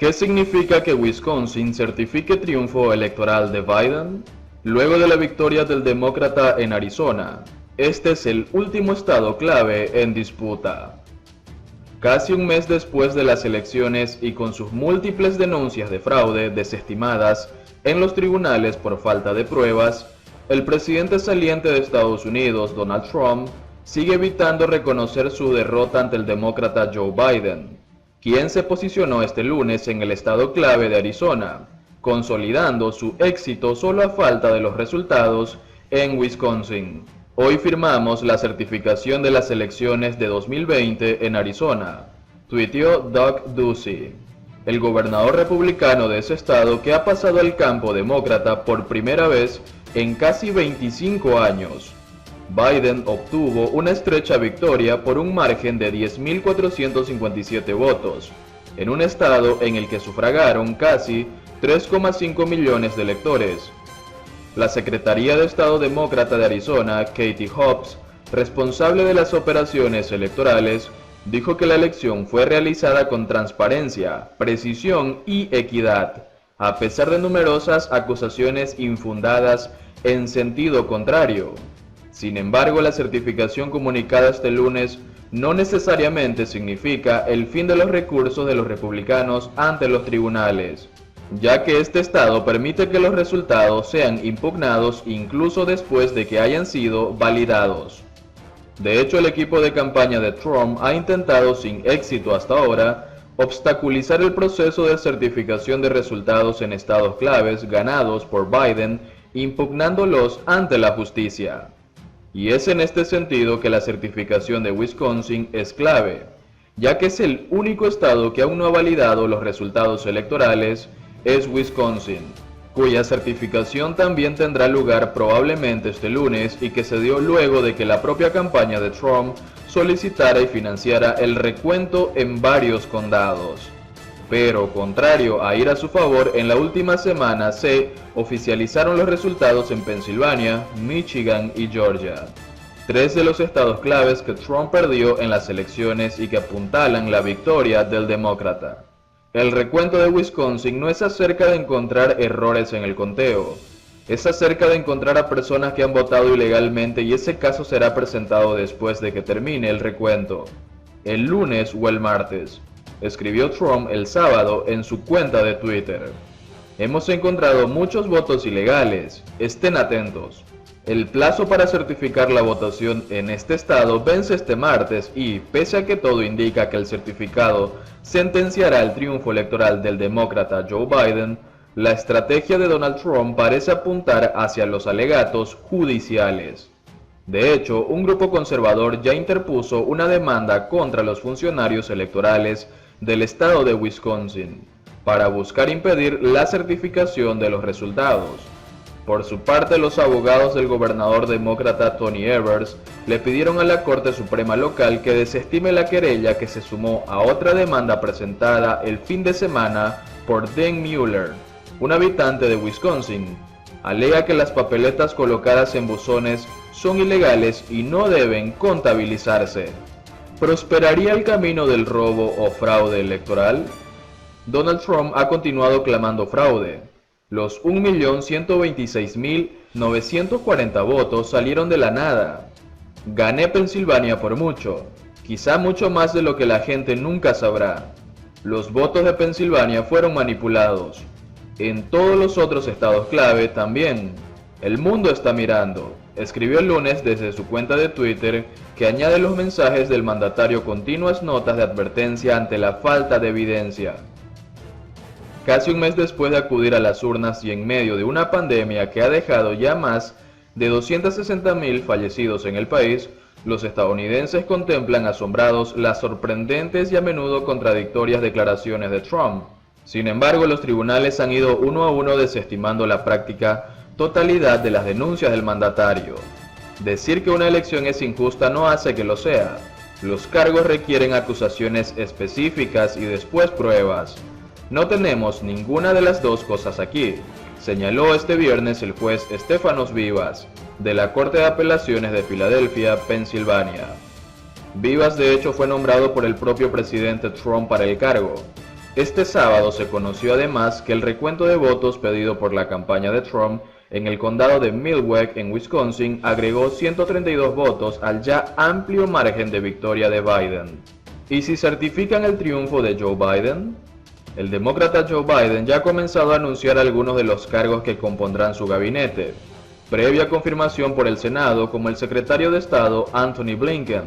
¿Qué significa que Wisconsin certifique triunfo electoral de Biden? Luego de la victoria del demócrata en Arizona, este es el último estado clave en disputa. Casi un mes después de las elecciones y con sus múltiples denuncias de fraude desestimadas en los tribunales por falta de pruebas, el presidente saliente de Estados Unidos, Donald Trump, sigue evitando reconocer su derrota ante el demócrata Joe Biden, quien se posicionó este lunes en el estado clave de Arizona, consolidando su éxito solo a falta de los resultados en Wisconsin. Hoy firmamos la certificación de las elecciones de 2020 en Arizona, tuiteó Doug Ducey, el gobernador republicano de ese estado que ha pasado al campo demócrata por primera vez en casi 25 años. Biden obtuvo una estrecha victoria por un margen de 10.457 votos, en un estado en el que sufragaron casi 3,5 millones de electores. La Secretaría de Estado Demócrata de Arizona, Katie Hobbs, responsable de las operaciones electorales, dijo que la elección fue realizada con transparencia, precisión y equidad, a pesar de numerosas acusaciones infundadas en sentido contrario. Sin embargo, la certificación comunicada este lunes no necesariamente significa el fin de los recursos de los republicanos ante los tribunales, ya que este estado permite que los resultados sean impugnados incluso después de que hayan sido validados. De hecho, el equipo de campaña de Trump ha intentado sin éxito hasta ahora obstaculizar el proceso de certificación de resultados en estados claves ganados por Biden, impugnándolos ante la justicia. Y es en este sentido que la certificación de Wisconsin es clave, ya que es el único estado que aún no ha validado los resultados electorales, es Wisconsin, cuya certificación también tendrá lugar probablemente este lunes y que se dio luego de que la propia campaña de Trump solicitara y financiara el recuento en varios condados. Pero, contrario a ir a su favor, en la última semana se oficializaron los resultados en Pensilvania, Michigan y Georgia, tres de los estados claves que Trump perdió en las elecciones y que apuntalan la victoria del demócrata. El recuento de Wisconsin no es acerca de encontrar errores en el conteo, es acerca de encontrar a personas que han votado ilegalmente y ese caso será presentado después de que termine el recuento, el lunes o el martes, escribió Trump el sábado en su cuenta de Twitter. Hemos encontrado muchos votos ilegales, estén atentos. El plazo para certificar la votación en este estado vence este martes y, pese a que todo indica que el certificado sentenciará el triunfo electoral del demócrata Joe Biden, la estrategia de Donald Trump parece apuntar hacia los alegatos judiciales. De hecho, un grupo conservador ya interpuso una demanda contra los funcionarios electorales del estado de Wisconsin para buscar impedir la certificación de los resultados. Por su parte, los abogados del gobernador demócrata Tony Evers le pidieron a la Corte Suprema local que desestime la querella que se sumó a otra demanda presentada el fin de semana por Dan Mueller, un habitante de Wisconsin. Alega que las papeletas colocadas en buzones son ilegales y no deben contabilizarse. ¿Prosperaría el camino del robo o fraude electoral? Donald Trump ha continuado clamando fraude. Los 1.126.940 votos salieron de la nada. Gané Pensilvania por mucho, quizá mucho más de lo que la gente nunca sabrá. Los votos de Pensilvania fueron manipulados. En todos los otros estados clave también. El mundo está mirando, escribió el lunes desde su cuenta de Twitter, que añade los mensajes del mandatario continuas notas de advertencia ante la falta de evidencia. Casi un mes después de acudir a las urnas y en medio de una pandemia que ha dejado ya más de 260.000 fallecidos en el país, los estadounidenses contemplan asombrados las sorprendentes y a menudo contradictorias declaraciones de Trump. Sin embargo, los tribunales han ido uno a uno desestimando la práctica totalidad de las denuncias del mandatario. Decir que una elección es injusta no hace que lo sea. Los cargos requieren acusaciones específicas y después pruebas. No tenemos ninguna de las dos cosas aquí, señaló este viernes el juez Stephanos Vivas, de la Corte de Apelaciones de Filadelfia, Pensilvania. Vivas de hecho fue nombrado por el propio presidente Trump para el cargo. Este sábado se conoció además que el recuento de votos pedido por la campaña de Trump en el condado de Milwaukee, en Wisconsin, agregó 132 votos al ya amplio margen de victoria de Biden. ¿Y si certifican el triunfo de Joe Biden? El demócrata Joe Biden ya ha comenzado a anunciar algunos de los cargos que compondrán su gabinete, previa confirmación por el Senado, como el secretario de Estado Antony Blinken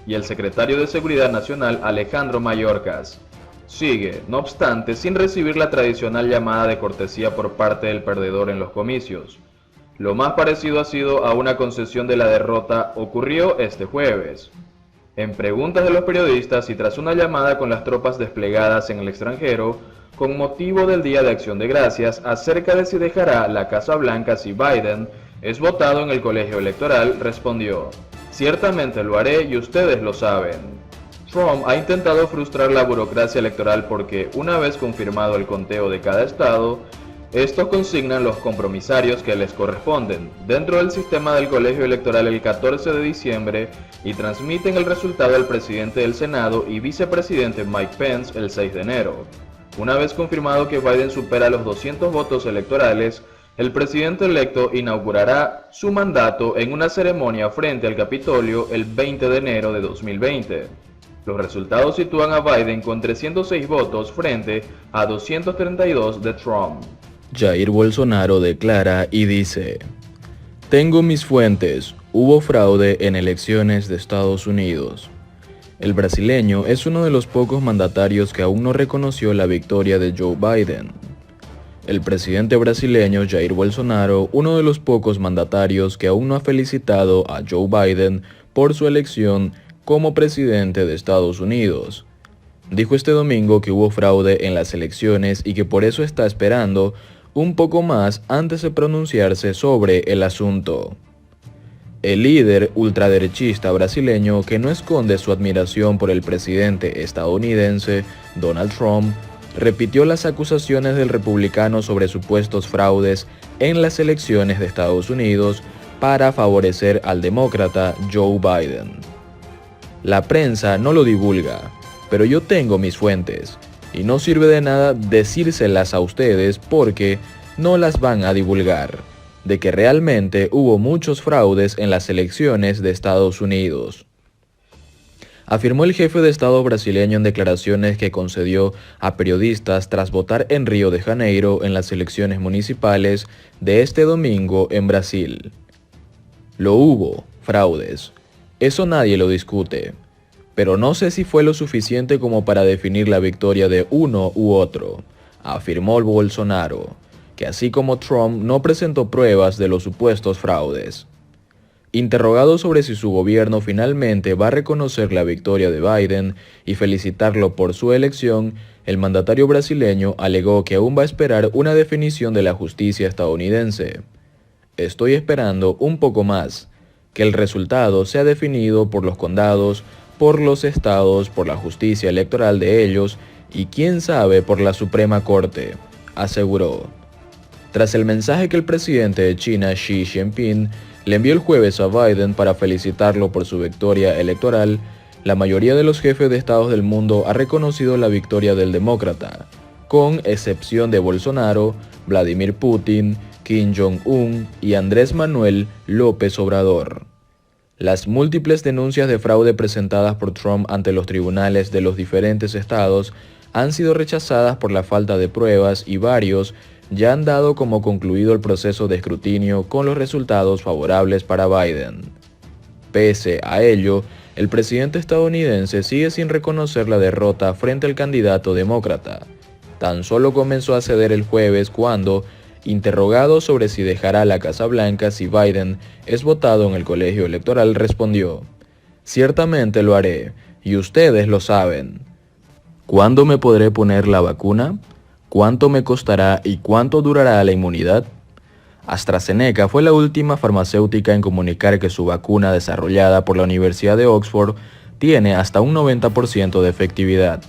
y el secretario de Seguridad Nacional Alejandro Mayorkas. Sigue, no obstante, sin recibir la tradicional llamada de cortesía por parte del perdedor en los comicios. Lo más parecido ha sido a una concesión de la derrota ocurrió este jueves. En preguntas de los periodistas y tras una llamada con las tropas desplegadas en el extranjero, con motivo del Día de Acción de Gracias, acerca de si dejará la Casa Blanca si Biden es votado en el colegio electoral, respondió: "Ciertamente lo haré y ustedes lo saben". Trump ha intentado frustrar la burocracia electoral porque, una vez confirmado el conteo de cada estado, estos consignan los compromisarios que les corresponden dentro del sistema del colegio electoral el 14 de diciembre y transmiten el resultado al presidente del Senado y vicepresidente Mike Pence el 6 de enero. Una vez confirmado que Biden supera los 200 votos electorales, el presidente electo inaugurará su mandato en una ceremonia frente al Capitolio el 20 de enero de 2020. Los resultados sitúan a Biden con 306 votos frente a 232 de Trump. Jair Bolsonaro declara y dice: "Tengo mis fuentes, hubo fraude en elecciones de Estados Unidos". El brasileño es uno de los pocos mandatarios que aún no reconoció la victoria de Joe Biden. El presidente brasileño Jair Bolsonaro, uno de los pocos mandatarios que aún no ha felicitado a Joe Biden por su elección como presidente de Estados Unidos, dijo este domingo que hubo fraude en las elecciones y que por eso está esperando un poco más antes de pronunciarse sobre el asunto. El líder ultraderechista brasileño, que no esconde su admiración por el presidente estadounidense Donald Trump, repitió las acusaciones del republicano sobre supuestos fraudes en las elecciones de Estados Unidos para favorecer al demócrata Joe Biden. La prensa no lo divulga, pero yo tengo mis fuentes, y no sirve de nada decírselas a ustedes porque no las van a divulgar, de que realmente hubo muchos fraudes en las elecciones de Estados Unidos, afirmó el jefe de Estado brasileño en declaraciones que concedió a periodistas tras votar en Río de Janeiro en las elecciones municipales de este domingo en Brasil. Lo hubo, fraudes. Eso nadie lo discute, pero no sé si fue lo suficiente como para definir la victoria de uno u otro, afirmó Bolsonaro, que así como Trump no presentó pruebas de los supuestos fraudes. Interrogado sobre si su gobierno finalmente va a reconocer la victoria de Biden y felicitarlo por su elección, el mandatario brasileño alegó que aún va a esperar una definición de la justicia estadounidense. "Estoy esperando un poco más, que el resultado sea definido por los condados, por los estados, por la justicia electoral de ellos y quién sabe por la Suprema Corte", aseguró. Tras el mensaje que el presidente de China, Xi Jinping, le envió el jueves a Biden para felicitarlo por su victoria electoral, la mayoría de los jefes de estados del mundo ha reconocido la victoria del demócrata, con excepción de Bolsonaro, Vladimir Putin, Kim Jong-un y Andrés Manuel López Obrador. Las múltiples denuncias de fraude presentadas por Trump ante los tribunales de los diferentes estados han sido rechazadas por la falta de pruebas y varios ya han dado como concluido el proceso de escrutinio con los resultados favorables para Biden. Pese a ello, el presidente estadounidense sigue sin reconocer la derrota frente al candidato demócrata. Tan solo comenzó a ceder el jueves cuando, interrogado sobre si dejará la Casa Blanca si Biden es votado en el colegio electoral, respondió: "Ciertamente lo haré, y ustedes lo saben". ¿Cuándo me podré poner la vacuna? ¿Cuánto me costará y cuánto durará la inmunidad? AstraZeneca fue la última farmacéutica en comunicar que su vacuna desarrollada por la Universidad de Oxford tiene hasta un 90% de efectividad.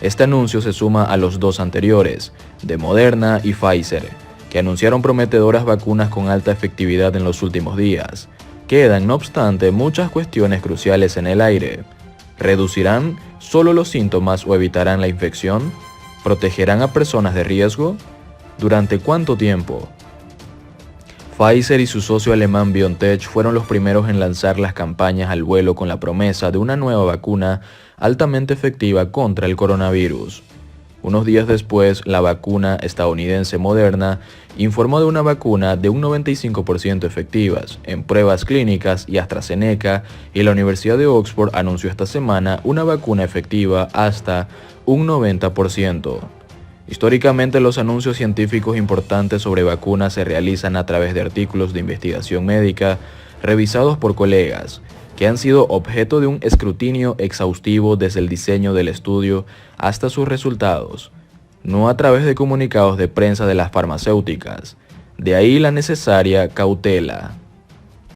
Este anuncio se suma a los dos anteriores, de Moderna y Pfizer, que anunciaron prometedoras vacunas con alta efectividad en los últimos días. Quedan, no obstante, muchas cuestiones cruciales en el aire. ¿Reducirán solo los síntomas o evitarán la infección? ¿Protegerán a personas de riesgo? ¿Durante cuánto tiempo? Pfizer y su socio alemán BioNTech fueron los primeros en lanzar las campañas al vuelo con la promesa de una nueva vacuna altamente efectiva contra el coronavirus. Unos días después, la vacuna estadounidense Moderna informó de una vacuna de un 95% efectivas en pruebas clínicas y AstraZeneca y la Universidad de Oxford anunció esta semana una vacuna efectiva hasta un 90%. Históricamente, los anuncios científicos importantes sobre vacunas se realizan a través de artículos de investigación médica revisados por colegas, que han sido objeto de un escrutinio exhaustivo desde el diseño del estudio hasta sus resultados, no a través de comunicados de prensa de las farmacéuticas. De ahí la necesaria cautela.